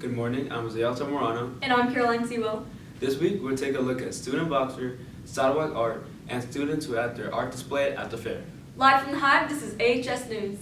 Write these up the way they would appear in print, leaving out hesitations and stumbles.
Good morning, I'm Zayalta Morano. And I'm Caroline Sewell. This week we'll take a look at student boxer, Sidewalk art, and students who had their art displayed at the fair. Live from the Hive, this is AHS News.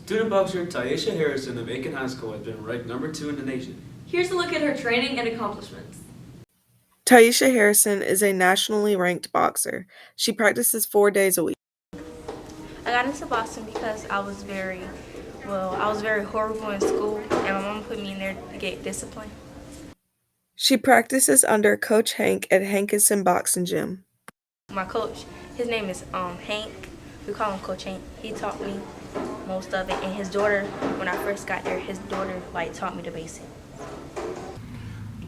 Student boxer Tyesha Harrison of Aiken High School has been ranked number 2 in the nation. Here's a look at her training and accomplishments. Tyesha Harrison is a nationally ranked boxer. She practices 4 days a week. I got into boxing because I was very horrible in school, and my mom put me in there to get discipline. She practices under Coach Hank at Hankinson Boxing Gym. My coach, his name is Hank. We call him Coach Hank. He taught me most of it, and his daughter, when I first got there, his daughter taught me the basics.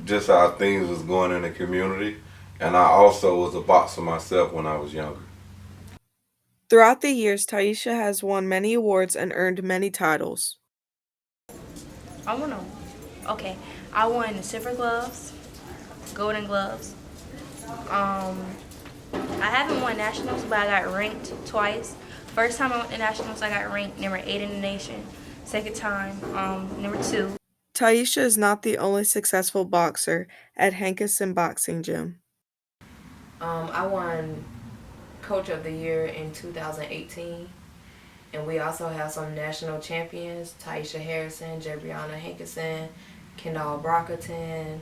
Just how things was going in the community, and I also was a boxer myself when I was younger. Throughout the years, Tyesha has won many awards and earned many titles. I won silver gloves, golden gloves. I haven't won nationals, but I got ranked twice. First time I went to nationals, I got ranked number 8 in the nation. Second time, number 2. Tyesha is not the only successful boxer at Hankinson Boxing Gym. I won Coach of the Year in 2018, and we also have some national champions: Tyesha Harrison, Jabrianna Hankinson, Kendall Brockerton,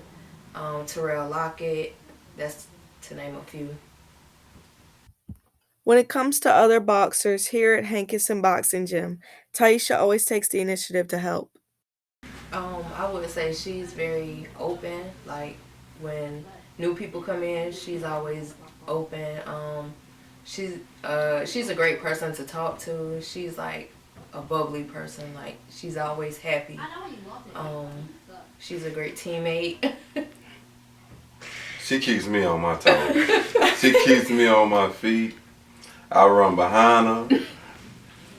Terrell Lockett. That's to name a few. When it comes to other boxers here at Hankinson Boxing Gym, Tyesha always takes the initiative to help. I would say she's very open. Like when new people come in, she's always open. She's a great person to talk to. She's like a bubbly person. Like she's always happy. She's a great teammate. She keeps me on my toes. She keeps me on my feet. I run behind her.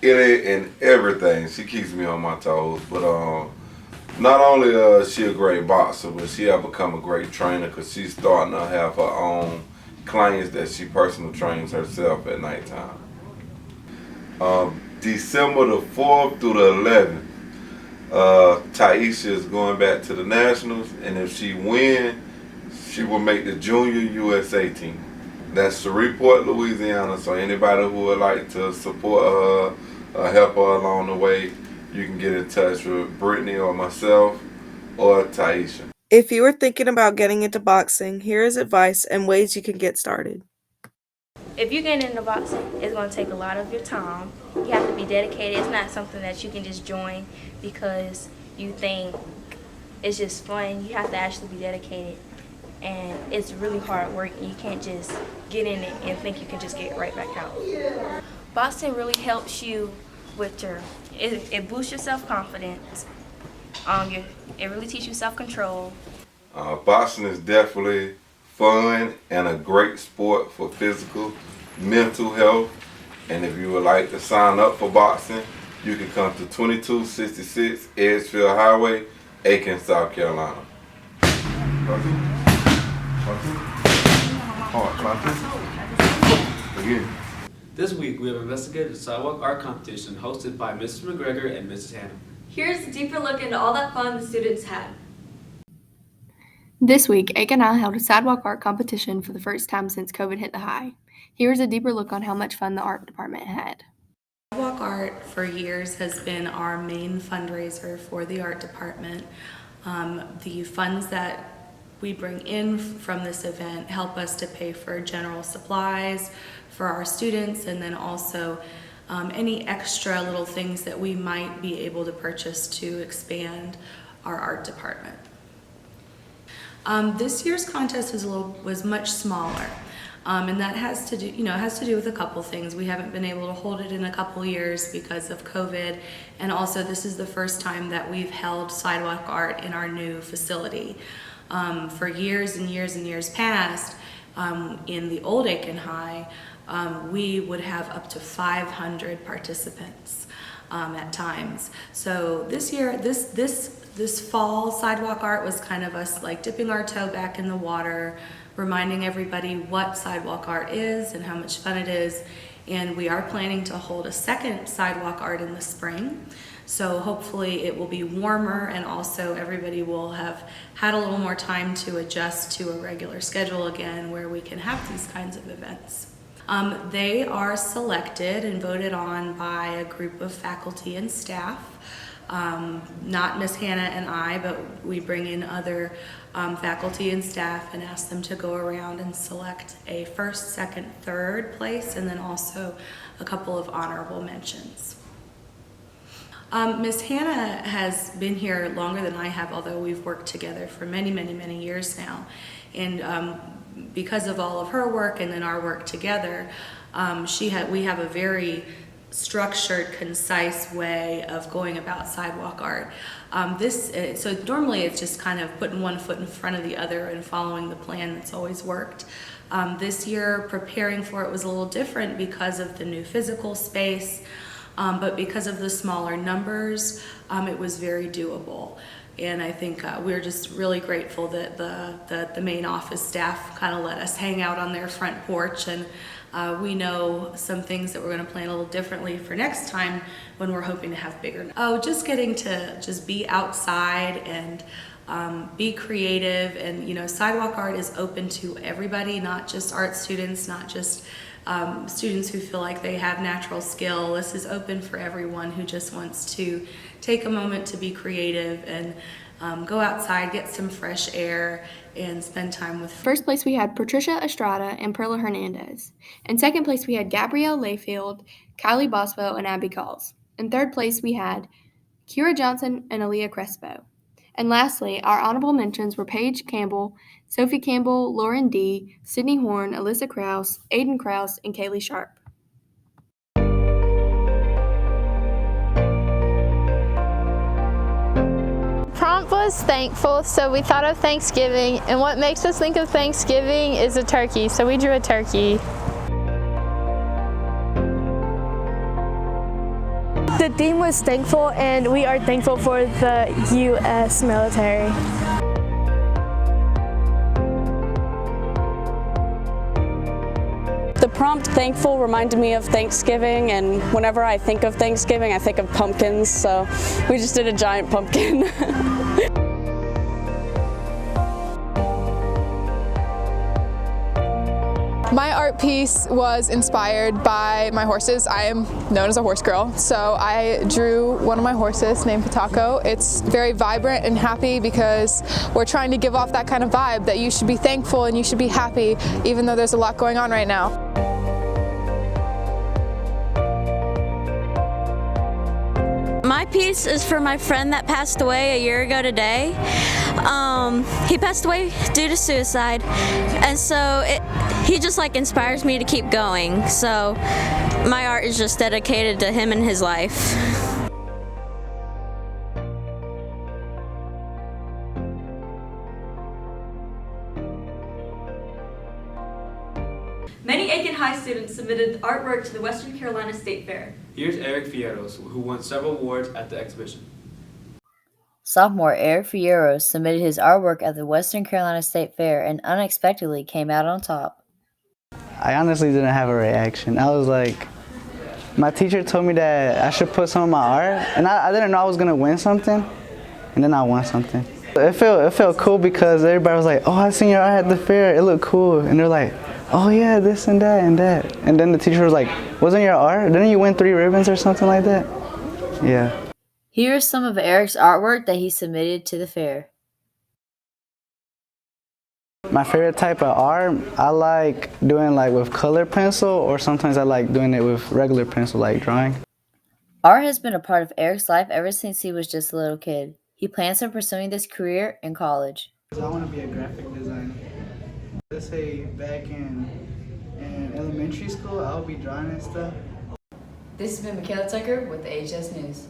It and everything. She keeps me on my toes. But not only is she a great boxer, but she has become a great trainer because she's starting to have her own clients that she personally trains herself at nighttime. December the 4th through the 11th, Tyesha is going back to the Nationals, and if she wins, she will make the Junior USA team. That's Shreveport, Louisiana, so anybody who would like to support her or help her along the way, you can get in touch with Brittany or myself or Tyesha. If you are thinking about getting into boxing, here is advice and ways you can get started. If you get into boxing, it's going to take a lot of your time. You have to be dedicated. It's not something that you can just join because you think it's just fun. You have to actually be dedicated. And it's really hard work. You can't just get in it and think you can just get right back out. Boxing really helps you with it boosts your self-confidence. It really teaches you self-control. Boxing is definitely fun and a great sport for physical, mental health. And if you would like to sign up for boxing, you can come to 2266 Edgefield Highway, Aiken, South Carolina. This week we have investigated the Sidewalk art competition hosted by Mrs. McGregor and Mrs. Hannah. Here's a deeper look into all that fun the students had. This week, Aiken and I held a sidewalk art competition for the first time since COVID hit the high. Here's a deeper look on how much fun the art department had. Sidewalk art for years has been our main fundraiser for the art department. The funds that we bring in from this event help us to pay for general supplies for our students, and then also any extra little things that we might be able to purchase to expand our art department. This year's contest was much smaller. And that has to do with a couple things. We haven't been able to hold it in a couple years because of COVID, and also this is the first time that we've held Sidewalk Art in our new facility. For years and years and years past, in the old Aiken High, we would have up to 500 participants at times. So this year, this fall, Sidewalk Art was kind of us like dipping our toe back in the water, reminding everybody what Sidewalk Art is and how much fun it is. And we are planning to hold a second Sidewalk Art in the spring. So hopefully it will be warmer, and also everybody will have had a little more time to adjust to a regular schedule again where we can have these kinds of events. They are selected and voted on by a group of faculty and staff. Not Miss Hannah and I, but we bring in other faculty and staff and ask them to go around and select a first, second, third place, and then also a couple of honorable mentions. Miss Hannah has been here longer than I have, although we've worked together for many, many, many years now. And because of all of her work and then our work together, we have a very structured, concise way of going about Sidewalk Art. So normally it's just kind of putting one foot in front of the other and following the plan that's always worked. This year, preparing for it was a little different because of the new physical space, but because of the smaller numbers, it was very doable. And I think we're just really grateful that the main office staff kind of let us hang out on their front porch, and we know some things that we're going to plan a little differently for next time when we're hoping to have bigger. Just getting to just be outside and be creative, and Sidewalk Art is open to everybody, not just art students, not just students who feel like they have natural skill. This is open for everyone who just wants to take a moment to be creative and go outside, get some fresh air, and spend time with friends. First place we had Patricia Estrada and Perla Hernandez. In second place we had Gabrielle Layfield, Kylie Boswell, and Abby Calls. In third place we had Kira Johnson and Aaliyah Crespo. And lastly, our honorable mentions were Paige Campbell, Sophie Campbell, Lauren D., Sydney Horn, Alyssa Krause, Aiden Krause, and Kaylee Sharp. Prompt was thankful, so we thought of Thanksgiving, and what makes us think of Thanksgiving is a turkey, so we drew a turkey. The theme was thankful, and we are thankful for the U.S. military. The prompt thankful reminded me of Thanksgiving, and whenever I think of Thanksgiving, I think of pumpkins, so we just did a giant pumpkin. My art piece was inspired by my horses. I am known as a horse girl, so I drew one of my horses named Patako. It's very vibrant and happy because we're trying to give off that kind of vibe that you should be thankful and you should be happy even though there's a lot going on right now. My piece is for my friend that passed away a year ago today. He passed away due to suicide, and so he just inspires me to keep going. So my art is just dedicated to him and his life. Many Aiken High students submitted artwork to the Western Carolina State Fair. Here's Eric Fierros, who won several awards at the exhibition. Sophomore Eric Fierros submitted his artwork at the Western Carolina State Fair and unexpectedly came out on top. I honestly didn't have a reaction. I was like, my teacher told me that I should put some of my art, and I didn't know I was gonna win something, and then I won something. It felt cool because everybody was like, oh, I seen your art at the fair, it looked cool, and they're like, oh yeah, this and that and that. And then the teacher was like, wasn't your art? Didn't you win 3 ribbons or something like that? Yeah. Here's some of Eric's artwork that he submitted to the fair. My favorite type of art, I like doing with color pencil, or sometimes I like doing it with regular pencil, like drawing. Art has been a part of Eric's life ever since he was just a little kid. He plans on pursuing this career in college. I want to be a graphic designer. Let's say back in elementary school, I would be drawing and stuff. This has been Michaela Tucker with the AHS News.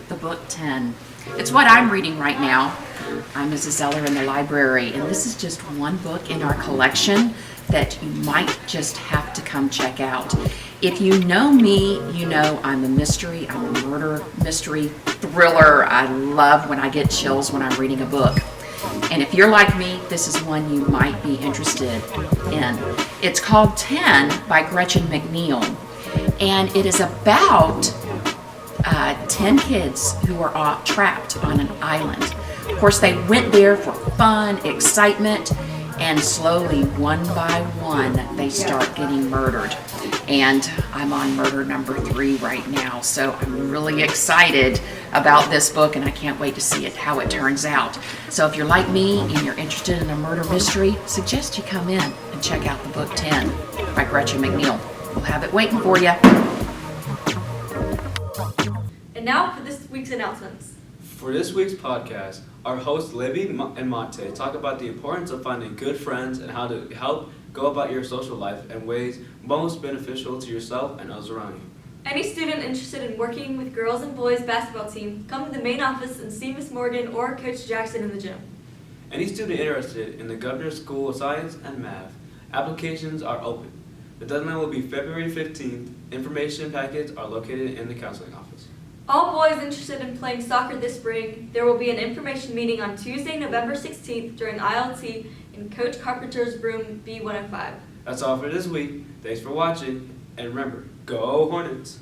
The book 10. It's what I'm reading right now. I'm Mrs. Zeller in the library, and this is just one book in our collection that you might just have to come check out. If you know me, you know I'm a mystery, I'm a murder mystery thriller. I love when I get chills when I'm reading a book. And if you're like me, this is one you might be interested in. It's called 10 by Gretchen McNeil, and it is about 10 kids who are trapped on an island. Of course, they went there for fun, excitement, and slowly, one by one, they start getting murdered. And I'm on murder number 3 right now, so I'm really excited about this book, and I can't wait to see how it turns out. So if you're like me and you're interested in a murder mystery, suggest you come in and check out the book 10 by Gretchen McNeil. We'll have it waiting for you. And now for this week's announcements. For this week's podcast, our hosts Libby and Monte talk about the importance of finding good friends and how to help go about your social life in ways most beneficial to yourself and others around you. Any student interested in working with girls and boys basketball team, come to the main office and see Miss Morgan or Coach Jackson in the gym. Any student interested in the Governor's School of Science and Math, applications are open. The deadline will be February 15th. Information packets are located in the counseling office. All boys interested in playing soccer this spring, there will be an information meeting on Tuesday, November 16th during ILT in Coach Carpenter's room B105. That's all for this week. Thanks for watching, and remember, go Hornets!